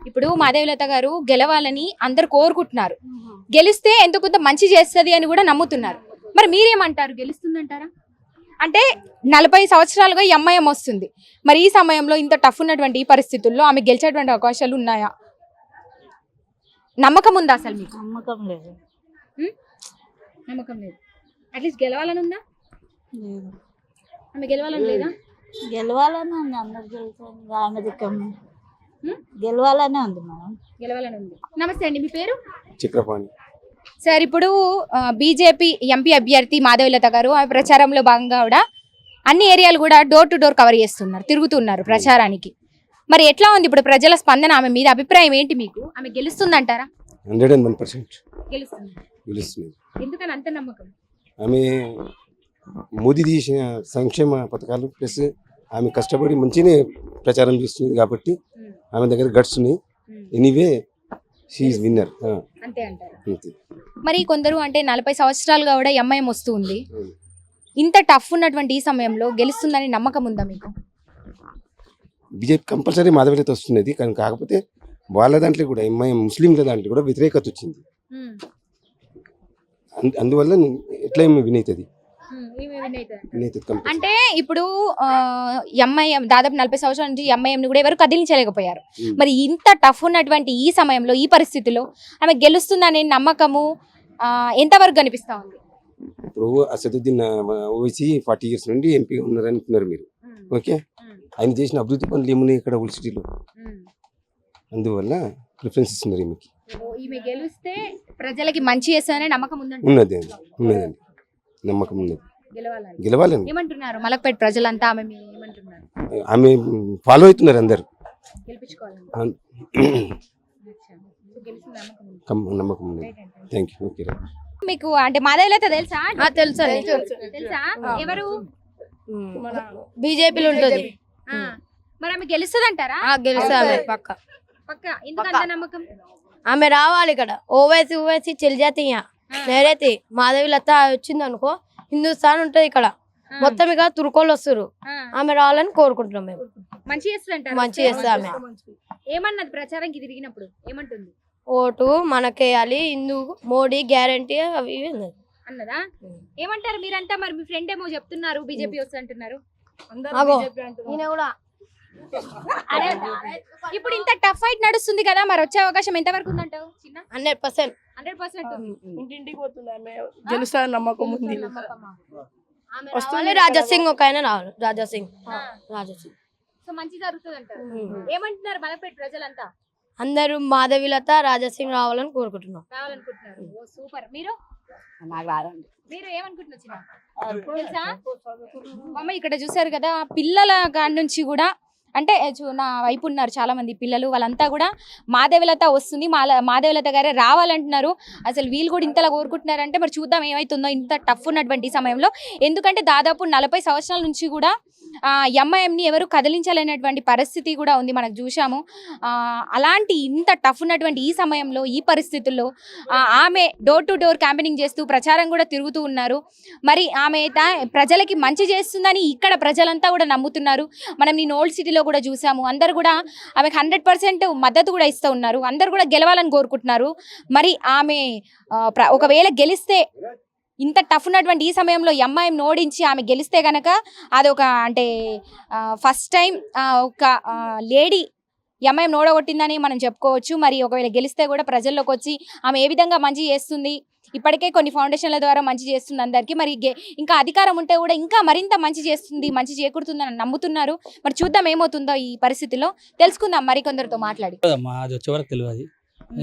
ఇప్పుడు మాధవీలత గారు గెలవాలని అందరు కోరుకుంటున్నారు. గెలిస్తే ఎంతో కొంత మంచి చేస్తుంది అని కూడా నమ్ముతున్నారు. మరి మీరేమంటారు, గెలుస్తుందంటారా? అంటే 40 సంవత్సరాలుగా ఈ అమ్మాయి వస్తుంది. మరి ఈ సమయంలో ఇంత టఫ్ ఉన్నటువంటి ఈ పరిస్థితుల్లో ఆమె గెలిచేటువంటి అవకాశాలు ఉన్నాయా? నమ్మకం ఉందా అసలు మీకు? నమ్మకం లేదు. నమ్మకం లేదు. అట్లీస్ట్ గెలవాలని ఉందా? ఆమె గెలవాలని లేదా? గెలవాలనే ఉంది, అందరు గెలుస్తుంది. ఆమె దిక్కము గెలవాలనే ఉంది మేడం. గెలవాలని ఉంది. నమస్తే అండి, మీ పేరు? చక్రపాణి. సార్, ఇప్పుడు బీజేపీ ఎంపీ అభ్యర్థి మాధవీలత గారు ఆమె ప్రచారంలో భాగంగా కూడా అన్ని ఏరియాలు కూడా డోర్ టు డోర్ కవర్ చేస్తున్నారు, తిరుగుతున్నారు ప్రచారానికి. మరి ఎట్లా ఉంది ఇప్పుడు ప్రజల స్పందన ఆమె మీద? అభిప్రాయం ఏంటి మీకు? ఆమె గెలుస్తుందంటారా? 101% గెలుస్తుంది. గెలుస్తుంది. ఎందుకని అంత నమ్మకం? ఆమె మోదీ చేసిన సంక్షేమ పథకాలు ప్లస్ ఆమె కష్టపడి మంచిగానే ప్రచారం చేస్తుంది కాబట్టి ఆమె దగ్గర గట్స్ ఉన్నాయి. Anyway she is winner. అంతే అంటారు. మరి కొందరు అంటే 40 సంవత్సరాలుగా కూడా ఎంఐఎం వస్తూ ఉంది. ఇంత టఫ్ ఉన్నటువంటి ఈ సమయంలో గెలుస్తుందని నమ్మకం ఉందా మీకు? బీజేపీ కంపల్సరీ మాధవీలత వస్తున్నది, కానీ కాకపోతే వాళ్ళ దాంట్లో కూడా ఎంఐఎం ముస్లింల దాంట్లో కూడా వ్యతిరేకత వచ్చింది. అందువల్ల ఎట్లా ఏమి వినైతుంది. అంటే ఇప్పుడు ఎంఐఎం దాదాపు 40 సంవత్సరాల నుంచి ఎంఐఎం ని కూడా ఎవరు కదిలించలేకపోయారు. మరి ఇంత టఫ్ ఉన్నటువంటి ఈ సమయంలో ఈ పరిస్థితిలో ఆమె గెలుస్తుందనే నమ్మకము ఎంతవరకు కనిపిస్తా ఉంది? ఇప్పుడు అసదుద్దీన్ ఓవైసీ 40 years నుండి ఎంపీ ఉన్నారంటున్నారు మీరు. ఓకే, ఆయన చేసిన అభివృద్ధి పనులు ఏమున్నాయి ఇక్కడ ఓల్డ్ సిటీలో? అందువల్ల ప్రిఫరెన్స్ ఇస్తున్నారు ఈమెకి. ఈమె గెలిస్తే ప్రజలకి మంచి చేస్తారనే నమ్మకం ఉన్నదండి. ఉన్నదండి, నమ్మకం ఉన్నది. గెలవాలని ఏమంటున్నారు మలక్పేట ప్రజలంతా? ఆమె ఏమంటున్నారు? ఆమె ఫాలో అవుతున్నారు అందరు. నమ్మకం ఉంది. Thank you. ఓకే, మీకు అంటే మాధవీలత తెలుసా? తెలుసా? ఎవరు? బీజేపీలో ఉంటుంది. మరి ఆమె గెలుస్తుంది అంటారా? గెలుస్తా పక్క. ఎందుకంత నమ్మకం? ఆమె రావాలి ఇక్కడ. ఓవైసీ చెల్లి జాతి నేరైతే మాధవీలత వచ్చింది అనుకో, హిందుస్థాన్ ఉంటది ఇక్కడ మొత్తం. ఇక తుర్కోళ్ళు వస్తారు, ఆమె రావాలని కోరుకుంటున్నాం మేము. మంచి చేస్తుందంట. మంచి చేస్తా ఆమె. ఏమన్నది ప్రచారంకి తిరిగినప్పుడు? ఏమంటుంది? ఓటు మనకేయాలి, హిందూ మోడీ గ్యారంటీ అవి అన్నదా? ఏమంటారు మీరంతా? మరి మీ ఫ్రెండ్ ఏమో చెప్తున్నారు బీజేపీ వస్తుంది అంటున్నారు. కూడా ఇప్పుడు ఇంత టఫ్ ఫైట్ నడుస్తుంది కదా, మరి వచ్చే అవకాశం ఎంత వరకు ఉందంటావు? 100% ఇంటింటికి పోతుంది, గెలుస్తారని నమ్మకం ఉంది. రాజాసింగ్ ఒక ఆయన రావాలి. రాజాసింగ్ సో మంచి జరుగుతుంది అంటారు. ఏమంటున్నారు మలక్పేట ప్రజలంతా? అందరూ మాధవీలత రాజాసింగ్ రావాలని కోరుకుంటున్నాం. రావాలనుకుంటున్నారు. సూపర్. మీరు? నాకు రాదండి. మీరు ఏమనుకుంటున్నా? తెలుసా మమ్మ? ఇక్కడ చూసారు కదా, పిల్లల కాడ నుంచి కూడా అంటే నా వైపు ఉన్నారు చాలా మంది పిల్లలు, వాళ్ళంతా కూడా మాధవీలత వస్తుంది, మాధవీలత గారే రావాలంటున్నారు. అసలు వీళ్ళు కూడా ఇంతలా కోరుకుంటున్నారంటే మరి చూద్దాం ఏమైతుందో ఇంత టఫ్ ఉన్నటువంటి సమయంలో. ఎందుకంటే దాదాపు 40 సంవత్సరాల నుంచి కూడా ఎంఐఎంని ఎవరు కదిలించాలనేటువంటి పరిస్థితి కూడా ఉంది, మనకు చూసాము. అలాంటి ఇంత టఫ్ ఉన్నటువంటి ఈ సమయంలో ఈ పరిస్థితుల్లో ఆమె డోర్ టు డోర్ క్యాంపెయినింగ్ చేస్తూ ప్రచారం కూడా తిరుగుతూ ఉన్నారు. మరి ఆమె ప్రజలకి మంచి చేస్తుందని ఇక్కడ ప్రజలంతా కూడా నమ్ముతున్నారు. మనం నేను ఓల్డ్ సిటీలో కూడా చూసాము, అందరు కూడా ఆమెకు 100% మద్దతు కూడా ఇస్తూ ఉన్నారు. అందరు కూడా గెలవాలని కోరుకుంటున్నారు. మరి ఆమె ఒకవేళ గెలిస్తే ఇంత టఫ్ ఉన్నటువంటి ఈ సమయంలో ఎంఐఎం ఓడించి ఆమె గెలిస్తే కనుక అది ఒక అంటే ఫస్ట్ టైం ఒక లేడీ ఎంఐఎం ఓడగొట్టిందని మనం చెప్పుకోవచ్చు. మరి ఒకవేళ గెలిస్తే కూడా ప్రజల్లోకి వచ్చి ఆమె ఏ విధంగా మంచి చేస్తుంది, ఇప్పటికే కొన్ని ఫౌండేషన్ల ద్వారా మంచి చేస్తుంది అందరికీ. మరి ఇంకా అధికారం ఉంటే కూడా ఇంకా మరింత మంచి చేస్తుంది, మంచి చేకూరుతుందని నమ్ముతున్నారు. మరి చూద్దాం ఏమవుతుందో ఈ పరిస్థితిలో, తెలుసుకుందాం మరికొందరితో మాట్లాడి. అది వచ్చే వరకు తెలియదు,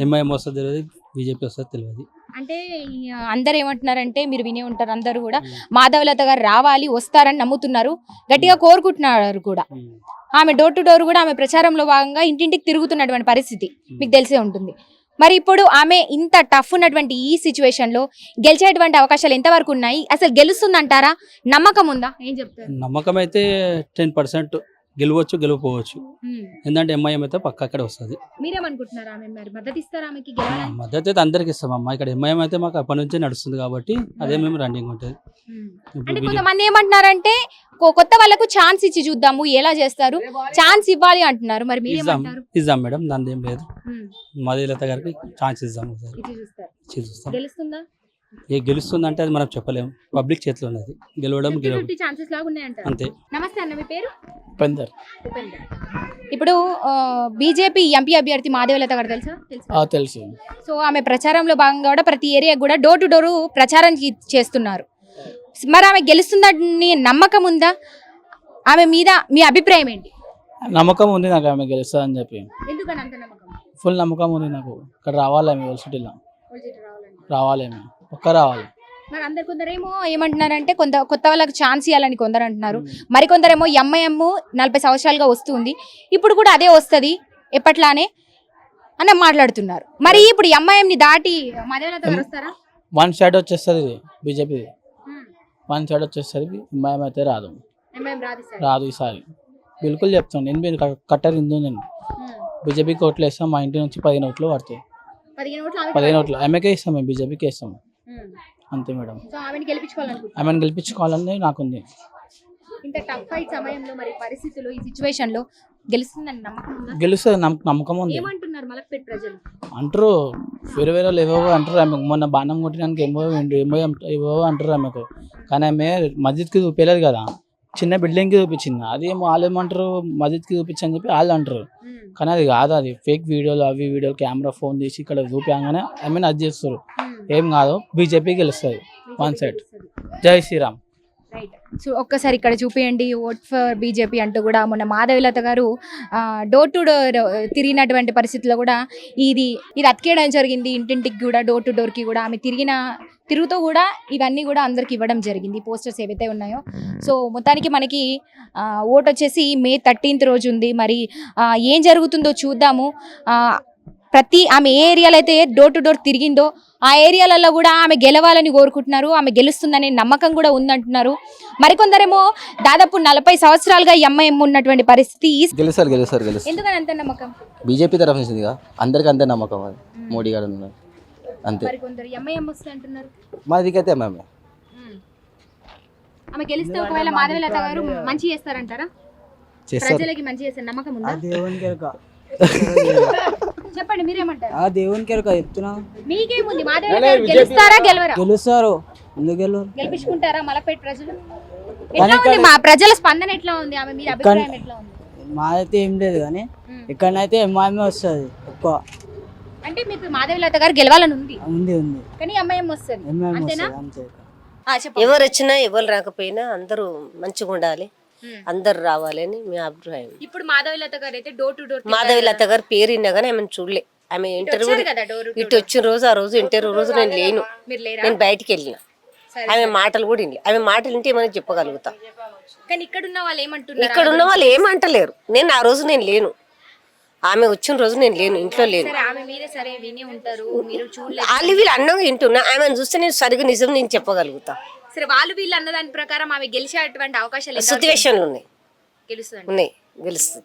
ఎంఐఎం వస్తుంది తెలియదు, బీజేపీ వస్తుంది తెలియదు. అంటే అందరు ఏమంటున్నారంటే, మీరు వినే ఉంటారు, అందరూ కూడా మాధవీలత గారు రావాలి, వస్తారని నమ్ముతున్నారు, గట్టిగా కోరుకుంటున్నారు కూడా. ఆమె డోర్ టు డోర్ కూడా ఆమె ప్రచారంలో భాగంగా ఇంటింటికి తిరుగుతున్నటువంటి పరిస్థితి మీకు తెలిసే ఉంటుంది. మరి ఇప్పుడు ఆమె ఇంత టఫ్ ఉన్నటువంటి ఈ సిచ్యువేషన్ లో గెలిచేటువంటి అవకాశాలు ఎంతవరకు ఉన్నాయి? అసలు గెలుస్తుందంటారా? నమ్మకం ఉందా? ఏం చెప్తారు? నమ్మకం అయితే 10% గెలవచ్చు గెలవపోవచ్చు. ఎందుకంటే ఎంఐఎం అయితే పక్క అక్కడే వస్తుంది. మీరేమనుకుంటున్నారు? ఆమె మరి మద్దతు ఇస్తారా ఆమెకి గెలవాలని? మద్దతు అయితే అందరికి ఇస్తామమ్మా. ఇక్కడ ఎంఐఎం అయితే మాకు అప్పటి నుంచే నడుస్తుంది కాబట్టి అదే మేము రన్నింగ్ ఉంటుంది. అంటే కొంతమంది ఏమంటున్నారంటే కొత్త వాళ్ళకు ఛాన్స్ ఇచ్చి చూద్దాము ఎలా చేస్తారు, ఛాన్స్ ఇవ్వాలి అంటున్నారు. మరి మీరేమంటారు? ఇద్దాం మేడం, దాని ఏం లేదు. మాధవీలత గారికి ఛాన్స్ ఇద్దాం ఒకసారి. చూస్తాం. గెలుస్తుందా? ఏ గెలుస్తుందంటే అది మనం చెప్పలేము, పబ్లిక్ చేతిలో ఉన్నది. గెలవడం ఛాన్సెస్ లాగా ఉన్నాయంటారు. అంతే. నమస్తే అన్న, మీ పేరు? ఉపేందర్. ఇప్పుడు బీజేపీ ఎంపీ అభ్యర్థి మాధవీలత గారు తెలుసా? తెలుసు. సో ఆమె ప్రచారంలో భాగంగా కూడా ప్రతి ఏరియా కూడా డోర్ టు డోర్ ప్రచారం చేస్తున్నారు. మరి ఆమె గెలుస్తుందని నమ్మకం ఉందా? ఆమె మీద మీ అభిప్రాయం ఏంటి? నమ్మకం ఉంది నాకు ఆమె గెలుస్తుంది అని చెప్పి. ఎందుకని అంత నమ్మకం? ఫుల్ నమ్మకం ఉంది నాకు. ఇక్కడ రావాలి ఆమె యూనివర్సిటీలో రావాలి, ఆమె ఒక్క రావాలి. మరి అందరు కొందరేమో ఏమంటున్నారంటే కొత్త వాళ్ళకి ఛాన్స్ ఇవ్వాలని కొందరు అంటున్నారు. మరి కొందరేమో ఎంఐఎం 40 సంవత్సరాలుగా వస్తుంది, ఇప్పుడు కూడా అదే వస్తుంది ఎప్పట్లానే అని మాట్లాడుతున్నారు. మరి ఇప్పుడు ఎంఐఎం ని దాటి మాధవీలత గారు వస్తారా? వన్ సైడ్ వచ్చేస్తుంది బీజేపీ, వన్ సైడ్ వచ్చేస్తుంది. ఎంఐఎం అయితే రాదు, రాదు ఈసారి. బిల్కుల్ చెప్తాను నేను. మీరు కట్టర్ హిందూ, నేను బీజేపీకి ఓట్లు వేస్తాం. మా ఇంటి నుంచి 10 ఓట్లు పడతాయి. 15 ఓట్లు ఆమెకే ఇస్తాం, మేము బీజేపీకి ఇస్తాం అంతే మేడం. ఆమెను గెలిపించుకోవాలని నాకుంది. ఇంత టఫ్ ఫైట్ సమయంలో మరి పరిస్థితులు ఈ సిచువేషన్ లో గెలుస్తుందని నమ్మకం ఉందా? గెలుస్తుంది నమ్మకం ఉంది. ఏమంటున్నారు మలక్పేట ప్రజలు? అంటారు వేరే వేరే ఏవో అంటారు. ఆమెకు మొన్న బాణం కొట్టినానికి ఏవో అంటారు ఆమెకు. కానీ ఆమె మస్జిద్కి చూపించలేదు కదా, చిన్న బిల్డింగ్కి చూపించింది. అది వాళ్ళు ఏమంటారు మస్జిద్కి చూపించని చెప్పి వాళ్ళు అంటారు. కానీ అది కాదు, అది ఫేక్ వీడియోలు, అవి వీడియోలు కెమెరా ఫోన్ తీసి ఇక్కడ చూపించగానే ఆమెను అది చేస్తారు. ఏం కాదు, బీజేపీ గెలుస్తుంది వన్ సైడ్. జై శ్రీరామ్. రైట్. సో ఒక్కసారి ఇక్కడ చూపియండి, ఓట్ ఫర్ బీజేపీ అంటూ కూడా మొన్న మాధవీలత గారు డోర్ టు డోర్ తిరిగినటువంటి పరిస్థితుల్లో కూడా ఇది అతికేయడం జరిగింది. ఇంటింటికి కూడా డోర్ టు డోర్కి కూడా ఆమె తిరుగుతూ కూడా ఇవన్నీ కూడా అందరికి ఇవ్వడం జరిగింది, పోస్టర్స్ ఏవైతే ఉన్నాయో. సో మొత్తానికి మనకి ఓట్ వచ్చేసి May 13th రోజు ఉంది. మరి ఏం జరుగుతుందో చూద్దాము. ఆమె ఏ ఏరియాలో అయితే డోర్ టు డోర్ తిరిగిందో ఆ ఏరియాలలో కూడా ఆమె గెలవాలని కోరుకుంటున్నారు. ఆమె గెలుస్తుందనే నమ్మకం కూడా ఉందంటున్నారు. మరికొందరేమో దాదాపు 40 సంవత్సరాలుగా ఎంఐఎం ఉన్నటువంటి పరిస్థితి. గెలుస్తారు. ఎందుకని అంత నమ్మకం? బీజేపీ తరఫు నుంచి అందరికి అంతే నమ్మకం, అది మోడీ గారు అంతే. మరికొందరు ఎంఐఎం వస్తే అంటున్నారు. మా దిగైతే మేమే ఆమె గెలిస్తే ఒకవేళ మాధవీలత గారు మంచి చేస్తారంటారా? ప్రజలకి మంచి చేసే నమ్మకం ఉందా? చెప్పండి, మీరేమంటారు? దేవునికి చెప్తున్నా. మీకేముంది, మాధవీలత గారు గెలుస్తారా గెలవరా? గెలుస్తారు. ఎందుకు గెలవరు? గెలిపించుకుంటారా మలక్పేట ప్రజలు? ఎట్లా ఉంది మా ప్రజల స్పందన, ఎట్లా ఉంది? ఆమె మీద అభిప్రాయం ఎట్లా ఉంది? మాదైతే ఏం లేదు, కానీ ఇక్కడనైతే ఎంఐఎం వస్తుంది ఎక్కువ. అంటే మీకు మాధవీలత గారు గెలవాలని ఉంది, ఉంది కానీ ఎంఐఎం వస్తుంది అంతేనా? ఎవరు వచ్చినా ఎవరు రాకపోయినా అందరూ మంచిగా ఉండాలి, అందరు రావాలని మీ అభిప్రాయం. ఇప్పుడు మాధవీలత గారు అయితే డోర్ టు డోర్, మాధవీలత గారు పేరు విన్నా కానీ ఆమె చూడలే. ఆమె ఇంటర్వ్యూ ఇటు వచ్చిన రోజు, ఆ రోజు ఇంటర్వ్యూ రోజు నేను లేను, నేను బయటికి వెళ్ళిన. ఆమె మాటలు కూడా వినలే. ఆమె మాటలు వింటే ఏమైనా చెప్పగలుగుతా. కానీ ఇక్కడ ఉన్న వాళ్ళు ఏమంటున్నారు? ఇక్కడ ఉన్న వాళ్ళు ఏమంటలేరు. నేను ఆ రోజు నేను లేను, ఆమె వచ్చిన రోజు నేను లేను, ఇంట్లో లేను. వాళ్ళు వీళ్ళు అన్నంగా వింటున్నా. ఆమెను చూస్తే నేను సరిగ్గా నిజం నేను చెప్పగలుగుతా. సరే, వాళ్ళు వీళ్ళు అన్న దాని ప్రకారం ఆమె గెలిచేటువంటి అవకాశాలు సిచ్యువేషన్లు ఉన్నాయి, గెలుస్తుంది. ఉన్నాయి, గెలుస్తుంది.